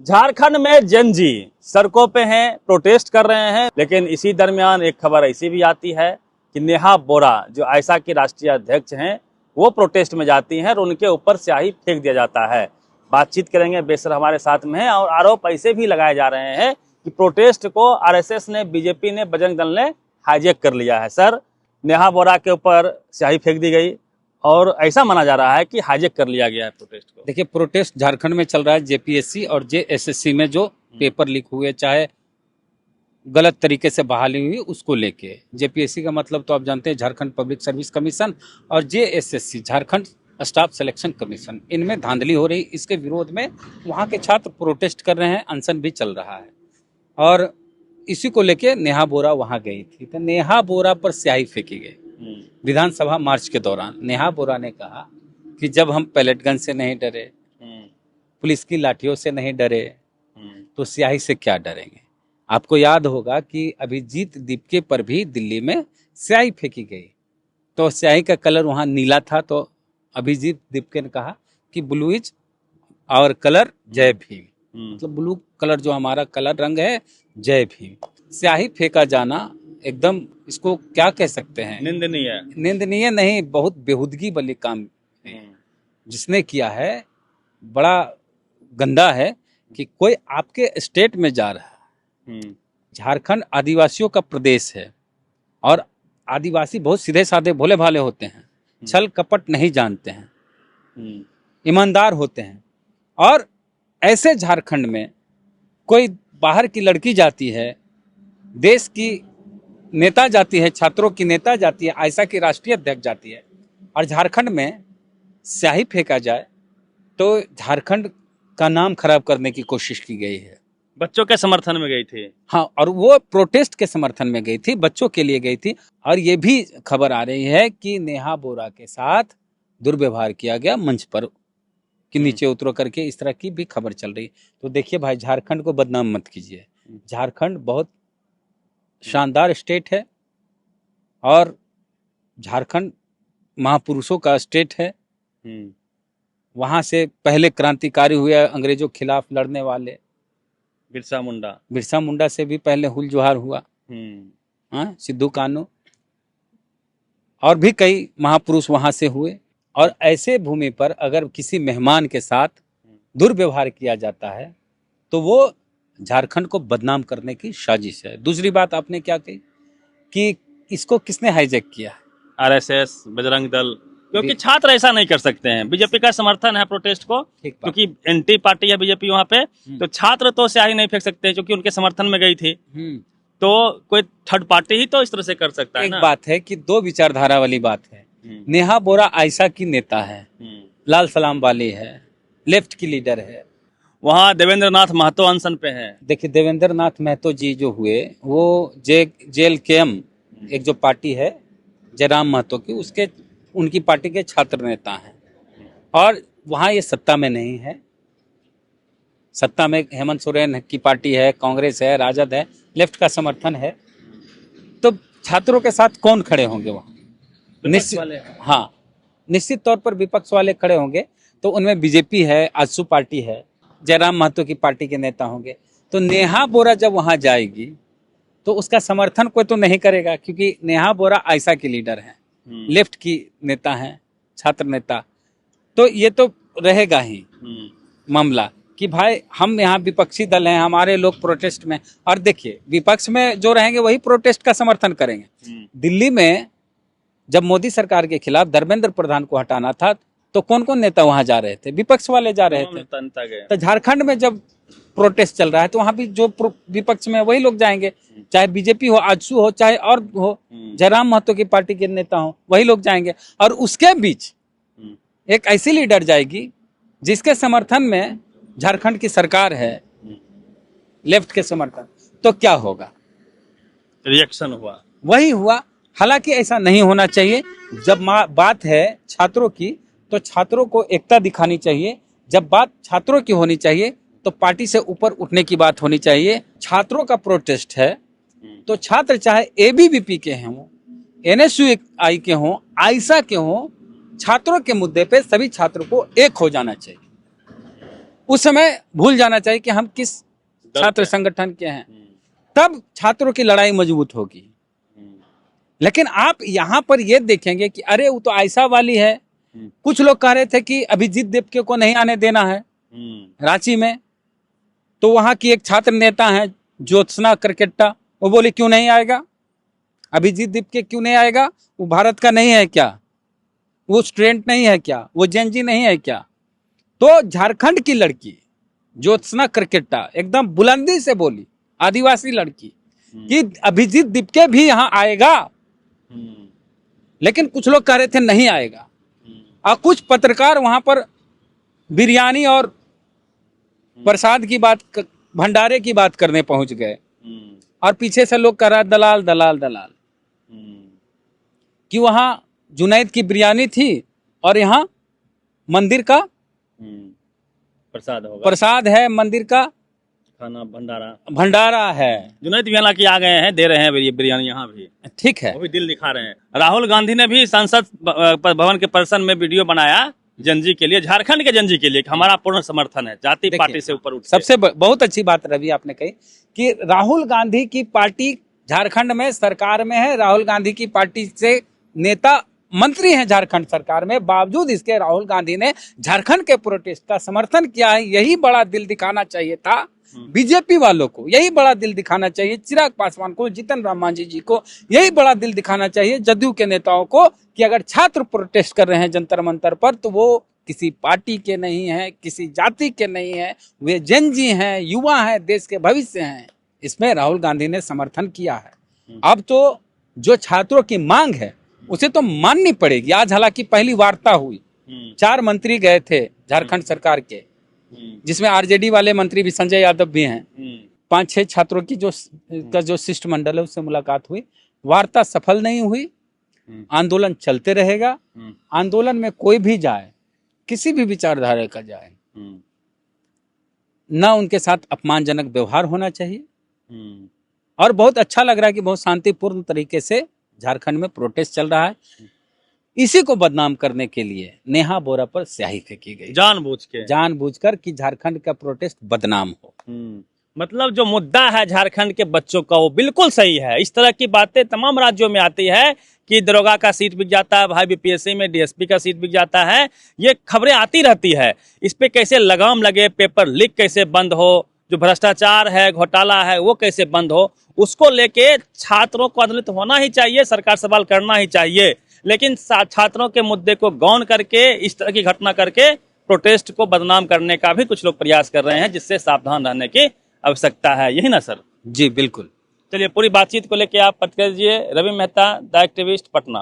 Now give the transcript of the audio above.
झारखंड में जन जी सड़कों पे हैं, प्रोटेस्ट कर रहे हैं। लेकिन इसी दरमियान एक खबर ऐसी भी आती है कि नेहा बोरा जो आयशा की राष्ट्रीय अध्यक्ष हैं, वो प्रोटेस्ट में जाती हैं और उनके ऊपर स्याही फेंक दिया जाता है। बातचीत करेंगे, बेसर हमारे साथ में है। और आरोप ऐसे भी लगाए जा रहे हैं कि प्रोटेस्ट को आरएसएस ने, बीजेपी ने, बजरंग दल ने हाईजैक कर लिया है। सर, नेहा बोरा के ऊपर स्याही फेंक दी गई और ऐसा माना जा रहा है कि हाईजैक कर लिया गया है प्रोटेस्ट को। देखिए, प्रोटेस्ट झारखंड में चल रहा है जेपीएससी और जेएसएससी में जो पेपर लीक हुए, चाहे गलत तरीके से बहाली हुई, उसको लेके। जेपीएससी का मतलब तो आप जानते हैं, झारखंड पब्लिक सर्विस कमीशन, और JSSC Jharkhand staff selection commission, इनमें धांधली हो रही। इसके विरोध में वहाँ के छात्र प्रोटेस्ट कर रहे हैं, अनशन भी चल रहा है। और इसी को लेके नेहा बोरा वहाँ गई थी। तो नेहा बोरा पर स्याही फेंकी गई विधानसभा मार्च के दौरान। नेहा बोरा ने कहा कि जब हम पैलेट गन से नहीं डरे, पुलिस की लाठियों से नहीं डरे, तो स्याही से क्या डरेंगे। आपको याद होगा कि अभिजीत दीपके पर भी दिल्ली में स्याही फेंकी गई, तो स्याही का कलर वहाँ नीला था। तो अभिजीत दीपके ने कहा कि ब्लू इज आवर कलर, जय भीम। मतलब ब्लू कलर जो हमारा कलर रंग है, जय भीम। स्याही फेंका जाना एकदम, इसको क्या कह सकते हैं, निंदनीय नहीं, बहुत बेहूदगी वाली काम है जिसने किया है। बड़ा गंदा है कि कोई आपके स्टेट में जा रहा है। झारखंड आदिवासियों का प्रदेश है और आदिवासी बहुत सीधे साधे भोले भाले होते हैं, छल कपट नहीं जानते हैं, ईमानदार होते हैं। और ऐसे झारखंड में कोई बाहर की लड़की जाती है, देश की नेता जाती है, छात्रों की नेता जाती है, आयशा की राष्ट्रीय अध्यक्ष जाती है, और झारखंड में स्याही फेंका जाए तो झारखंड का नाम खराब करने की कोशिश की गई है। बच्चों के समर्थन में गई थी। हाँ, और वो प्रोटेस्ट के समर्थन में गई थी, बच्चों के लिए गई थी। और ये भी खबर आ रही है कि नेहा बोरा के साथ दुर्व्यवहार किया गया मंच पर, कि नीचे उतरो करके, इस तरह की भी खबर चल रही। तो देखिए भाई, झारखंड को बदनाम मत कीजिए। झारखंड बहुत शानदार स्टेट है और झारखंड महापुरुषों का स्टेट है। वहां से पहले क्रांतिकारी हुए, अंग्रेजों के खिलाफ लड़ने वाले बिरसा मुंडा से भी पहले हुल जोहार हुआ, सिद्धू कान्हू, और भी कई महापुरुष वहां से हुए। और ऐसे भूमि पर अगर किसी मेहमान के साथ दुर्व्यवहार किया जाता है तो वो झारखंड को बदनाम करने की साजिश है। दूसरी बात आपने क्या कही कि इसको किसने हाईजैक किया? आरएसएस, बजरंग दल, क्योंकि छात्र ऐसा नहीं कर सकते हैं। बीजेपी का समर्थन है प्रोटेस्ट को, क्योंकि एंटी पार्टी है बीजेपी वहाँ पे। तो छात्र तो स्याही नहीं फेंक सकते क्योंकि उनके समर्थन में गई थी। तो कोई थर्ड पार्टी ही तो इस तरह से कर सकता है ना। एक बात है कि दो विचारधारा वाली बात है। नेहा बोरा आयशा की नेता है, लाल सलाम वाली है, लेफ्ट की लीडर है। वहाँ देवेंद्र नाथ महतो अनशन पे है। देखिए, देवेंद्र नाथ महतो जी जो हुए, वो JLKM एक जो पार्टी है जयराम महतो की, उसके उनकी पार्टी के छात्र नेता हैं। और वहाँ ये सत्ता में नहीं है। सत्ता में हेमंत सोरेन की पार्टी है, कांग्रेस है, राजद है, लेफ्ट का समर्थन है। तो छात्रों के साथ कौन खड़े होंगे वहाँ? हाँ, निश्चित तौर पर विपक्ष वाले खड़े होंगे। तो उनमें बीजेपी है, आजसू पार्टी है, जयराम महतो की पार्टी के नेता होंगे। तो नेहा बोरा जब वहां जाएगी तो उसका समर्थन कोई तो नहीं करेगा, क्योंकि नेहा बोरा आयशा की लीडर है, लेफ्ट की नेता है, छात्र नेता। तो ये तो रहेगा ही मामला कि भाई हम यहाँ विपक्षी दल हैं, हमारे लोग प्रोटेस्ट में। और देखिए, विपक्ष में जो रहेंगे वही प्रोटेस्ट का समर्थन करेंगे। दिल्ली में जब मोदी सरकार के खिलाफ धर्मेंद्र प्रधान को हटाना था, तो कौन कौन नेता वहां जा रहे थे? विपक्ष वाले जा रहे थे। तो झारखंड में जब प्रोटेस्ट चल रहा है तो वहां भी जो विपक्ष में वही लोग जाएंगे, चाहे बीजेपी हो, आजसू हो, चाहे और हो, जयराम महतो की पार्टी के नेता हो, वही लोग जाएंगे। और उसके बीच एक ऐसी लीडर जाएगी जिसके समर्थन में झारखंड की सरकार है, लेफ्ट के समर्थन। तो क्या होगा? रिएक्शन हुआ, वही हुआ। हालांकि ऐसा नहीं होना चाहिए। जब बात है छात्रों की, तो छात्रों को एकता दिखानी चाहिए। जब बात छात्रों की होनी चाहिए तो पार्टी से ऊपर उठने की बात होनी चाहिए। छात्रों का प्रोटेस्ट है तो छात्र चाहे ABVP के हों, NSUI के हों, आयशा के हों, छात्रों के मुद्दे पे सभी छात्रों को एक हो जाना चाहिए। उस समय भूल जाना चाहिए कि हम किस छात्र संगठन के हैं, तब छात्रों की लड़ाई मजबूत होगी। लेकिन आप यहाँ पर ये देखेंगे कि अरे वो तो आयशा वाली है। कुछ लोग कह रहे थे कि अभिजीत देवके को नहीं आने देना है रांची में, तो वहां की एक छात्र नेता है ज्योत्सना करकेट्टा, वो बोले क्यों नहीं आएगा, अभिजीत देवके क्यों नहीं आएगा, वो भारत का नहीं है क्या, वो स्टूडेंट नहीं है क्या, वो जेनजी नहीं है क्या। तो झारखंड की लड़की ज्योत्सना करकेट्टा एकदम बुलंदी से बोली, आदिवासी लड़की, कि अभिजीत देवके भी यहाँ आएगा। लेकिन कुछ लोग कह रहे थे नहीं आएगा, और कुछ पत्रकार वहां पर बिरयानी और प्रसाद की बात, भंडारे की बात करने पहुंच गए, और पीछे से लोग कह रहा दलाल दलाल दलाल, कि वहां जुनैद की बिरयानी थी और यहाँ मंदिर का प्रसाद होगा, प्रसाद है, मंदिर का खाना भंडारा है। जुनैद भी हालांकि आ गए हैं, दे रहे हैं ये बिरयानी यहाँ भी, ठीक है, वो भी दिल दिखा रहे हैं। राहुल गांधी ने भी संसद भवन के परिसर में वीडियो बनाया जनजी के लिए, झारखंड के जनजी के लिए, हमारा पूर्ण समर्थन है, जाति पार्टी से ऊपर उठ के। सबसे बहुत अच्छी बात रवि आपने कही कि राहुल गांधी की पार्टी झारखंड में सरकार में है, राहुल गांधी की पार्टी से नेता मंत्री हैं झारखंड सरकार में, बावजूद इसके राहुल गांधी ने झारखंड के प्रोटेस्ट का समर्थन किया है। यही बड़ा दिल दिखाना चाहिए था बीजेपी वालों को, यही बड़ा दिल दिखाना चाहिए चिराग पासवान को, जीतन राम मांझी जी को, यही बड़ा दिल दिखाना चाहिए जदयू के नेताओं को, कि अगर छात्र प्रोटेस्ट कर रहे हैं जंतर मंतर पर, तो वो किसी पार्टी के नहीं है, किसी जाति के नहीं है, वे जनजी हैं, युवा हैं, देश के भविष्य हैं। इसमें राहुल गांधी ने समर्थन किया है। अब तो जो छात्रों की मांग है उसे तो माननी पड़ेगी। आज हालांकि पहली वार्ता हुई, 4 मंत्री गए थे झारखंड सरकार के, जिसमें आरजेडी वाले मंत्री भी, संजय यादव भी हैं। 5-6 छात्रों की जो शिष्टमंडल है उससे मुलाकात हुई। वार्ता सफल नहीं हुई, आंदोलन चलते रहेगा। आंदोलन में कोई भी जाए, किसी भी विचारधारा का जाए, ना उनके साथ अपमानजनक व्यवहार होना चाहिए। और बहुत अच्छा लग रहा है कि बहुत शांतिपूर्ण तरीके से झारखंड में प्रोटेस्ट चल रहा है। इसी को बदनाम करने के लिए नेहा बोरा पर स्याही फेंकी गई, जानबूझकर, कि झारखंड का प्रोटेस्ट बदनाम हो। मतलब जो मुद्दा है झारखंड के बच्चों का, वो बिल्कुल सही है। इस तरह की बातें तमाम राज्यों में आती है कि दरोगा का सीट बिक जाता है, भाई बीपीएससी में डीएसपी का सीट बिक जाता है, ये खबरें आती रहती है। इस पे कैसे लगाम लगे, पेपर लीक कैसे बंद हो, जो भ्रष्टाचार है, घोटाला है, वो कैसे बंद हो, उसको लेके छात्रों को आंदोलित होना ही चाहिए, सरकार सवाल करना ही चाहिए। लेकिन छात्रों के मुद्दे को गौन करके, इस तरह की घटना करके प्रोटेस्ट को बदनाम करने का भी कुछ लोग प्रयास कर रहे हैं, जिससे सावधान रहने की आवश्यकता है। यही ना सर? जी बिल्कुल। चलिए, पूरी बातचीत को लेके आप प्रतिक्रिया दीजिए। Ravi Mehta, the activist, Patna.